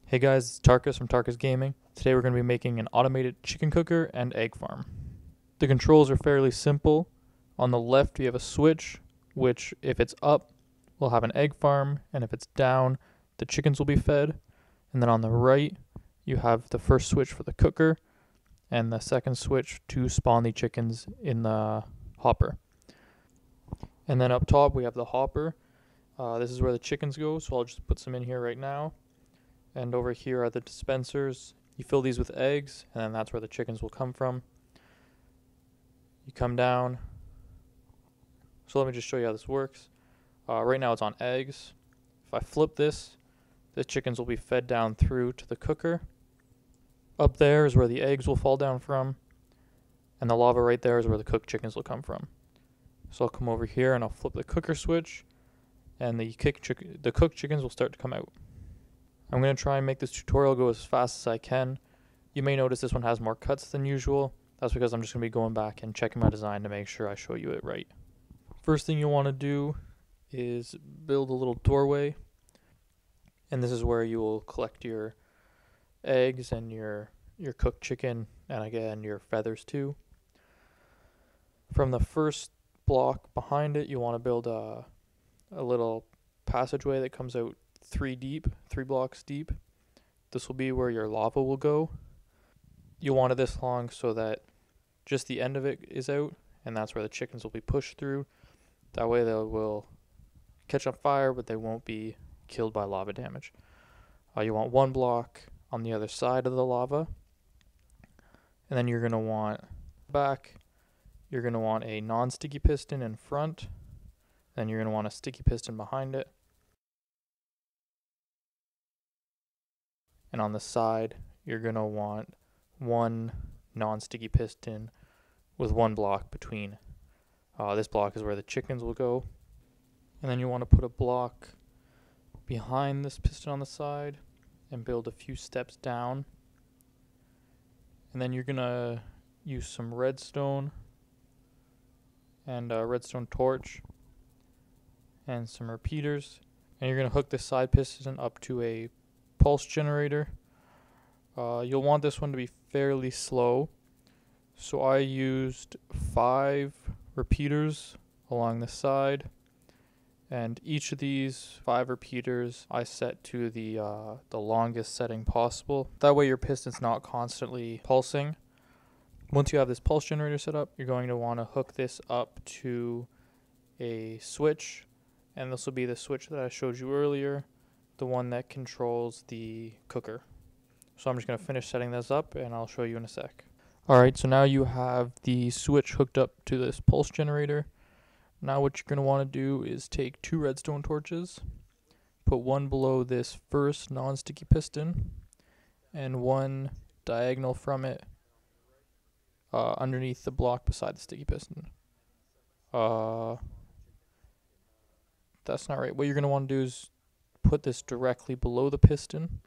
Hey guys, it's Tarkhis from TarkhisGaming. Today we're going to be making an automated chicken cooker and egg farm. The controls are fairly simple. On the left we have a switch, which if it's up, we'll have an egg farm, and if it's down, the chickens will be fed. And then on the right, you have the first switch for the cooker, and the second switch to spawn the chickens in the hopper. And then up top we have the hopper. This is where the chickens go, so I'll just put some in here right now. And over here are the dispensers. You fill these with eggs, and then that's where the chickens will come from. You come down. So let me just show you how this works. Right now it's on eggs. If I flip this, the chickens will be fed down through to the cooker. Up there is where the eggs will fall down from. And the lava right there is where the cooked chickens will come from. So I'll come over here and I'll flip the cooker switch, and the cooked chickens will start to come out. I'm going to try and make this tutorial go as fast as I can. You may notice this one has more cuts than usual. That's because I'm just going to be going back and checking my design to make sure I show you it right. First thing you'll want to do is build a little doorway. And this is where you will collect your eggs and your cooked chicken, and again your feathers too. From the first block behind it, you want to build a little passageway that comes out 3 blocks deep. This will be where your lava will go. You want it this long so that just the end of it is out, and that's where the chickens will be pushed through. That way they will catch on fire, but they won't be killed by lava damage. You want 1 block on the other side of the lava, and then you're going to want you're going to want a non-sticky piston in front, then you're going to want a sticky piston behind it. And on the side, you're going to want 1 non-sticky piston with 1 block between. This block is where the chickens will go. And then you want to put a block behind this piston on the side and build a few steps down. And then you're going to use some redstone and a redstone torch and some repeaters. And you're going to hook this side piston up to a pulse generator. You'll want this one to be fairly slow, so I used 5 repeaters along the side, and each of these 5 repeaters I set to the longest setting possible. That way your piston's not constantly pulsing. Once you have this pulse generator set up, you're going to want to hook this up to a switch, and this will be the switch that I showed you earlier, the one that controls the cooker. So I'm just going to finish setting this up and I'll show you in a sec. Alright, so now you have the switch hooked up to this pulse generator. Now what you're going to want to do is take 2 redstone torches, put 1 below this first non-sticky piston, and 1 diagonal from it underneath the block beside the sticky piston. That's not right. What you're going to want to do is put this directly below the piston.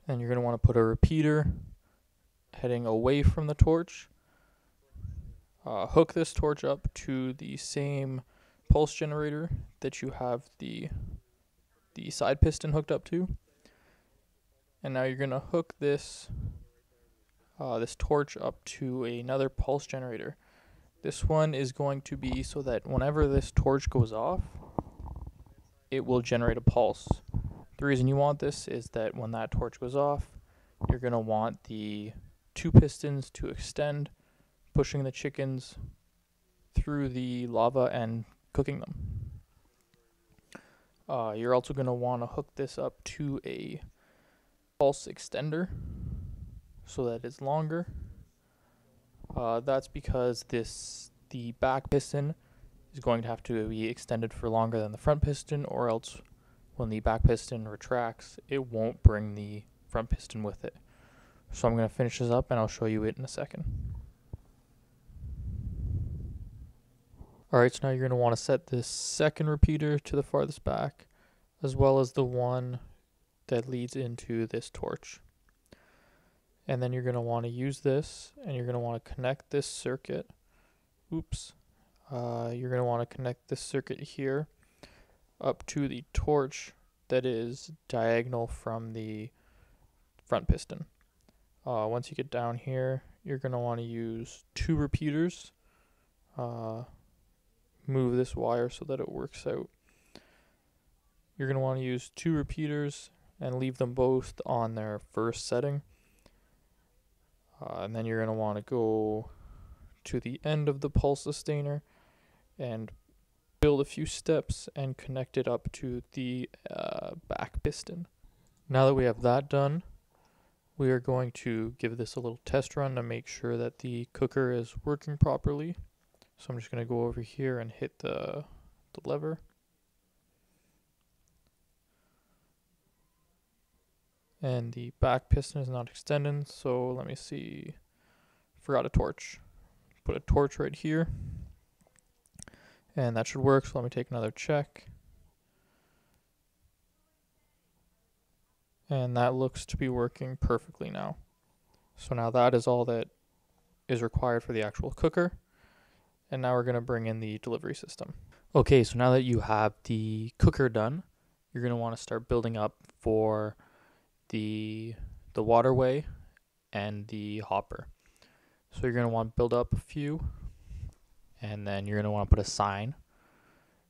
And you're going to want to put a repeater heading away from the torch. Hook this torch up to the same pulse generator that you have the side piston hooked up to. And now you're going to hook this torch up to another pulse generator. This one is going to be so that whenever this torch goes off, it will generate a pulse. The reason you want this is that when that torch goes off, you're going to want the 2 pistons to extend, pushing the chickens through the lava and cooking them. You're also going to want to hook this up to a pulse extender so that it's longer. That's because the back piston is going to have to be extended for longer than the front piston, or else when the back piston retracts, it won't bring the front piston with it. So I'm going to finish this up and I'll show you it in a second. Alright, so now you're going to want to set this second repeater to the farthest back, as well as the one that leads into this torch. And then you're going to want to use this, and you're going to want to connect this circuit you're going to want to connect this circuit here up to the torch that is diagonal from the front piston. Once you get down here, you're going to want to use 2 repeaters. Move this wire so that it works out. You're going to want to use 2 repeaters and leave them both on their first setting. And then you're going to want to go to the end of the pulse sustainer and build a few steps and connect it up to the back piston. Now that we have that done, we are going to give this a little test run to make sure that the cooker is working properly. So I'm just going to go over here and hit the lever. And the back piston is not extending, so let me see. Forgot a torch. Put a torch right here. And that should work, so let me take another check. And that looks to be working perfectly now. So now that is all that is required for the actual cooker. And now we're going to bring in the delivery system. Okay, so now that you have the cooker done, you're going to want to start building up for the waterway and the hopper. So you're going to want to build up a few, and then you're going to want to put a sign.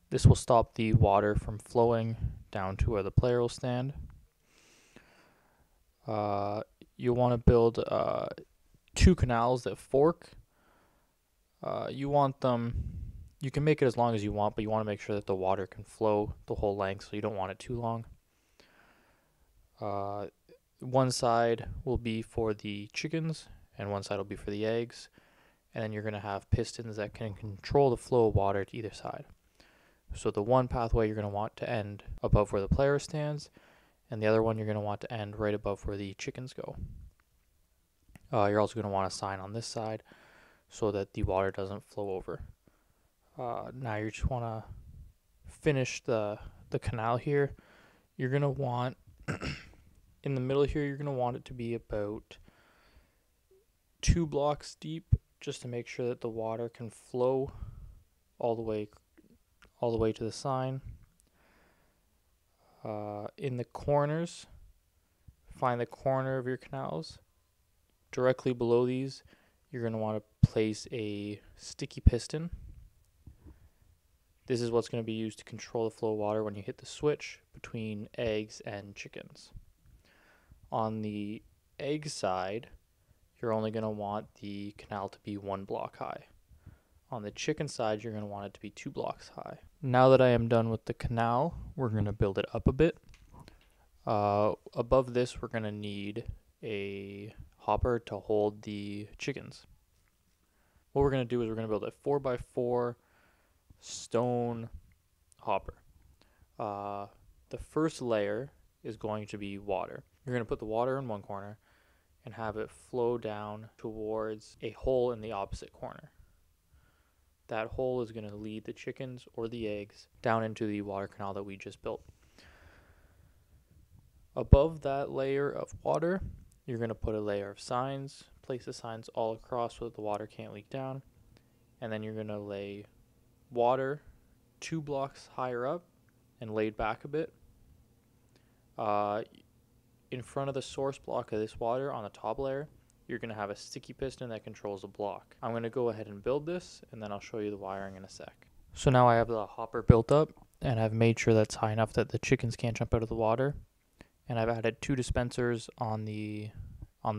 This will stop the water from flowing down to where the player will stand. You want to build 2 canals that fork. You want them, you can make it as long as you want, but you want to make sure that the water can flow the whole length, so you don't want it too long. One side will be for the chickens, and one side will be for the eggs. And then you're going to have pistons that can control the flow of water to either side. So the one pathway you're going to want to end above where the player stands, and the other one you're going to want to end right above where the chickens go. You're also going to want a sign on this side so that the water doesn't flow over. Now you just want to finish the canal here. You're going to want, in the middle here, you're going to want it to be about 2 blocks deep, just to make sure that the water can flow all the way to the sign. In the corners, find the corner of your canals. Directly below these, you're going to want to place a sticky piston. This is what's going to be used to control the flow of water when you hit the switch between eggs and chickens. On the egg side, you're only going to want the canal to be 1 block high. On the chicken side, you're going to want it to be 2 blocks high. Now that I am done with the canal, we're going to build it up a bit. Above this, we're going to need a hopper to hold the chickens. What we're going to do is we're going to build a 4x4 stone hopper. The first layer is going to be water. You're going to put the water in one corner and have it flow down towards a hole in the opposite corner. That hole is going to lead the chickens or the eggs down into the water canal that we just built. Above that layer of water, you're going to put a layer of signs. Place the signs all across so that the water can't leak down. And then you're going to lay water 2 blocks higher up and laid back a bit. In front of the source block of this water on the top layer, you're going to have a sticky piston that controls the block. I'm going to go ahead and build this, and then I'll show you the wiring in a sec. So now I have the hopper built up, and I've made sure that's high enough that the chickens can't jump out of the water. And I've added 2 dispensers on the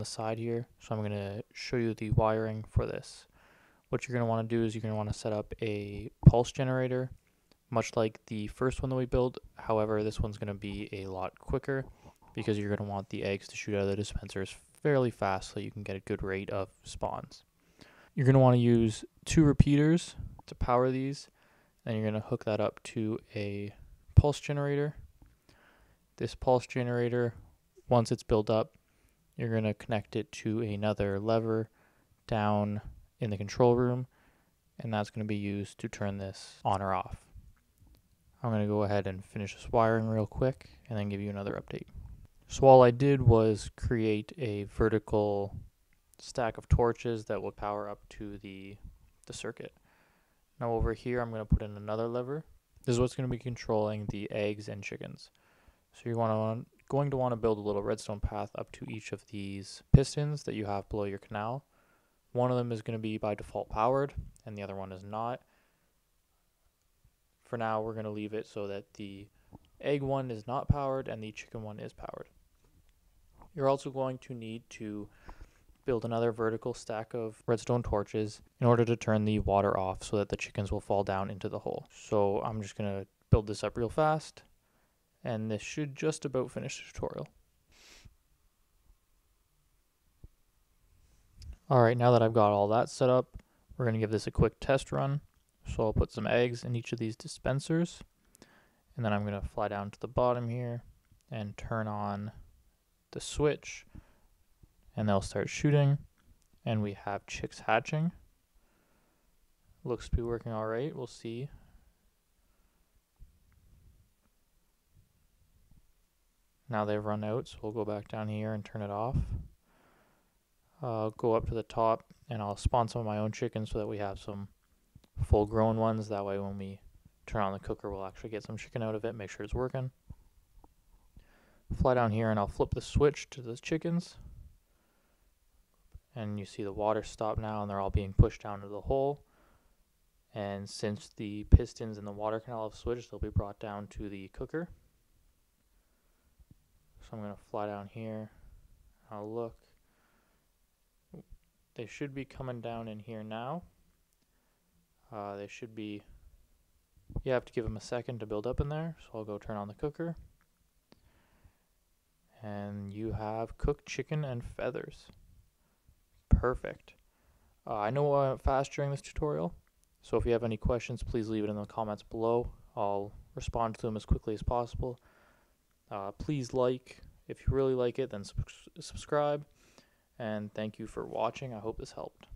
side here. So I'm going to show you the wiring for this. What you're going to want to do is you're going to want to set up a pulse generator, much like the first one that we built. However, this one's going to be a lot quicker because you're going to want the eggs to shoot out of the dispensers fairly fast so you can get a good rate of spawns. You're going to want to use 2 repeaters to power these, and you're going to hook that up to a pulse generator. This pulse generator, once it's built up, you're going to connect it to another lever down in the control room, and that's going to be used to turn this on or off. I'm going to go ahead and finish this wiring real quick and then give you another update. So all I did was create a vertical stack of torches that would power up to the circuit. Now over here, I'm going to put in another lever. This is what's going to be controlling the eggs and chickens. So you're going to want to build a little redstone path up to each of these pistons that you have below your canal. One of them is going to be by default powered, and the other one is not. For now, we're going to leave it so that the egg one is not powered and the chicken one is powered. You're also going to need to build another vertical stack of redstone torches in order to turn the water off so that the chickens will fall down into the hole. So I'm just going to build this up real fast, and this should just about finish the tutorial. Alright, now that I've got all that set up, we're going to give this a quick test run. So I'll put some eggs in each of these dispensers, and then I'm going to fly down to the bottom here and turn on the switch, and they'll start shooting, and we have chicks hatching. Looks to be working alright, we'll see. Now they've run out, so we'll go back down here and turn it off. I'll go up to the top and I'll spawn some of my own chickens so that we have some full grown ones. That way when we turn on the cooker, we'll actually get some chicken out of it, make sure it's working. Fly down here and I'll flip the switch to the chickens. And you see the water stop now, and they're all being pushed down into the hole. And since the pistons in the water canal have switched, they'll be brought down to the cooker. So I'm going to fly down here. I'll look. They should be coming down in here now. They should be... You have to give them a second to build up in there. So I'll go turn on the cooker. And you have cooked chicken and feathers. Perfect. I know I went fast during this tutorial, so if you have any questions, please leave it in the comments below. I'll respond to them as quickly as possible. Please like. If you really like it, then subscribe. And thank you for watching. I hope this helped.